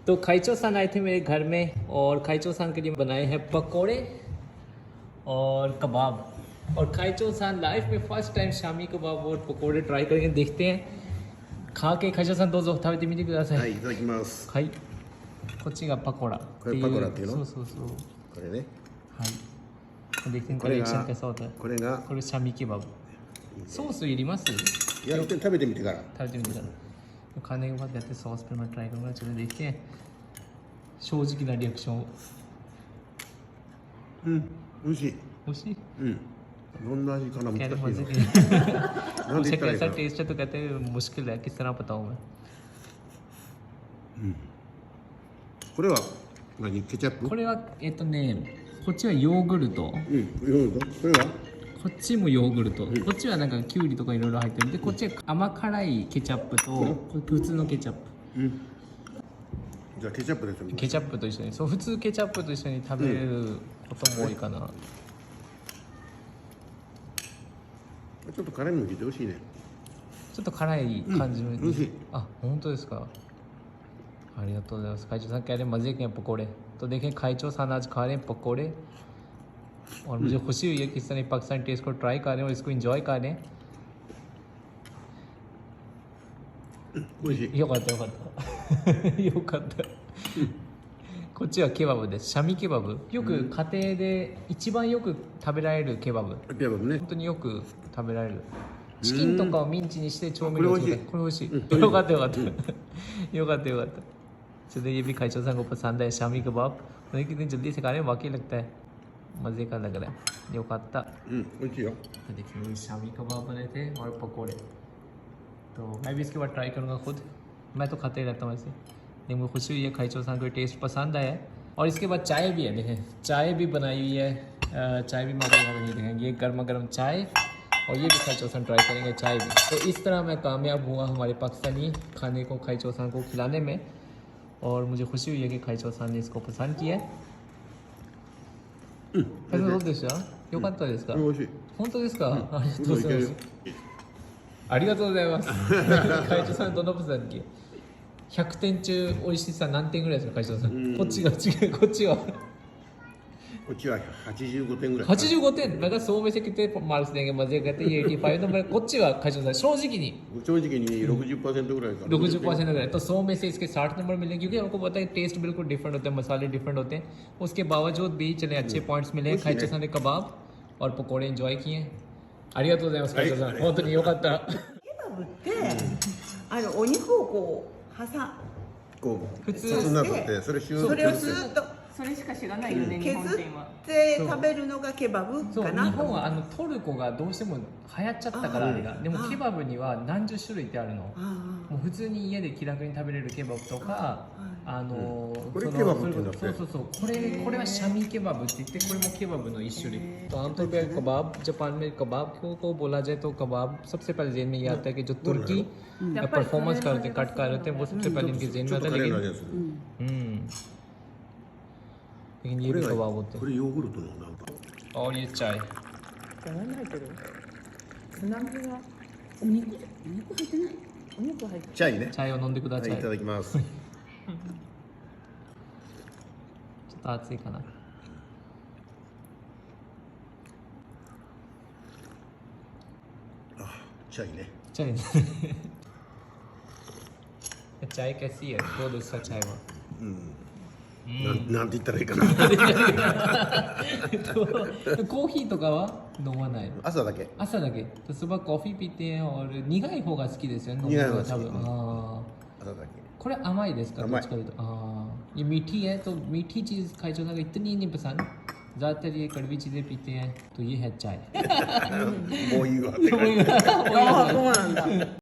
तो खाइचो सान आए थे मेरे घर में और खाइचो सान के लिए बनाए हैं पकोड़े और कबाब। और खाइचो सान लाइफ में फर्स्ट टाइम शामी कबाब और पकोड़े ट्राई करेंगे, देखते हैं खा के। खाइचो सानどうぞ食べてみてください。はい、いただきます。はい、こっちがパコラこれパコラっていうの？そうそうそう、これね。はい、देखते हैं कलेक्शन कैसा होता है। これがこれシャミケバブ。ソースいります？いや、食べてみてから。食べてみてから。खाने के बाद कहते सॉस पे मैं ट्राई करूँगा। चलो देखते हैं正直なリアクションを。うん、美味しい。美味しい？うん。どんな味かな、難しいな。なんでकैसा टेस्ट है तो कहते हैं मुश्किल है, किस तरह बताऊँ मैं। これは何？ケチャップ？これはこっちはヨーグルト。うん、ヨーグルト。これは？こっちもヨーグルト。こっちはなんかキュウリとかいろいろ入ってる。で、こっちは甘辛いケチャップと普通のケチャップ。うん。じゃあケチャップですよ。ケチャップと一緒に、そう普通ケチャップと一緒に食べることも多いかな。ちょっと辛いの入れて美味しいね。ちょっと辛い感じの、美味しい。あ、本当ですか。ありがとうございます。会長さんकह रहे हैं मजे के हैं पकोड़े। तो देखें खाइचो सान आज खा रहे हैं पकोड़े और मुझे खुशी हुई है कि इस तरह पाकिस्तानी टेस्ट को ट्राई कर रहे हैं और इसको एंजॉय कर रहे हैं। 美味しい。よかったよかったよかった。こっちはケバブです。シャミケバブ。よく家庭で一番よく食べられるケバブ。ケバブね。本当によく食べられる。チキンとかをミンチにして調味料をつけて、これ美味しい。よかったよかった。よかったよかった。चलिए ये भी खाइचो सान को पसंद है शामी कबाब। मुझे कितनी जल्दी से खा रहे हैं, वाकई लगता है मज़े का लग रहा है। यो खाता।美味しいよ。तो देखिए शामी कबाब बने थे और पकोड़े, तो मैं भी इसके बाद ट्राई करूँगा खुद। मैं तो खाते ही रहता हूँ ऐसे, लेकिन मुझे खुशी हुई है खाइचो सान को टेस्ट पसंद आया है। और इसके बाद चाय भी है, देखें चाय भी बनाई हुई है। चाय भी मैं आपको देखें, ये गर्मा गर्म चाय, और ये भी खाइचो सान ट्राई करेंगे चाय भी। तो इस तरह मैं कामयाब हुआ हमारे पाकिस्तानी खाने को खाइचो सान को खिलाने में, और मुझे खुशी हुई है कि खाइचो सान ने इसको पसंद किया है।どうでした？よかったですか？美味しい。本当ですか？ありがとうございます。ありがとうございます。会長さんどのプさんに100点中美味しさ何点ぐらいですか会長さん？こっちが違う、こっちはこっちは85点ぐらい。85点。मैं कहा 100 में से कितने मार्क्स देंगे मजे कहते ये 85 नंबर।こっちは会長さん正直に60% ぐらいかな。 60%ぐらいतो 100 में से इसके 60 नंबर मिलेंगे, क्योंकि हमको पता है टेस्ट बिल्कुल डिफरेंट होते हैं, मसाले डिफरेंट होते हैं। उसके बावजूद भी चले अच्छे पॉइंट्स मिले। खाइचो सान ने कबाब और पकोड़े एंजॉय किए। ありがとうございます会長さん、本当に良かった。ケバブってお肉をこうこう普通になってそれそれをずっとそれしか知らないよね、日本削人は。って食べるのがケバブそう、かな。日本はトルコがどうしても流行っちゃったから、あれが。でもケバブには何十種類ってあるの。もう普通に家で気楽に食べれるケバブとか、これケバブって言うんだっけ？そうそうそう、これはシャミケバブって言って、これもケバブの一種類。तो आमतौर पे कबाब जापान में कबाब को बोला जाए तो कबाब सबसे पहले जेहन में ये आता है कि जो तुर्की परफॉर्मेंस करते हैं, कट कर रहे थे, वो सबसे पहले इनके जेहन में आता है। लेकिन ये भी कबाब होते हैं। これヨーグルトのなんか。 और ये चाय। 何入ってる？つなぎがお肉入ってない。お肉入ってる。チャイね。 चायを飲んでください。はい、いただきます。ちょっと熱いかな。チャイね。चाय चाय कैसी है? दो दूसरा चाय वो なんて言ったらいいかな。तो कॉफीとかは飲まないの？朝だけ。朝だけतो सुबह कॉफी पीते हैं और 苦い方が好きですよね。苦い方が好き。多分朝だけ。これ甘いですか？甘い。どっちかというとये मीठी है, तो मीठी चीज़ खाई जो ना इतनी नहीं पसंद। ज़्यादातर ये कड़वी चीज़ें पीते हैं, तो ये है चाय। もういいわ。ああ、そうなんだ。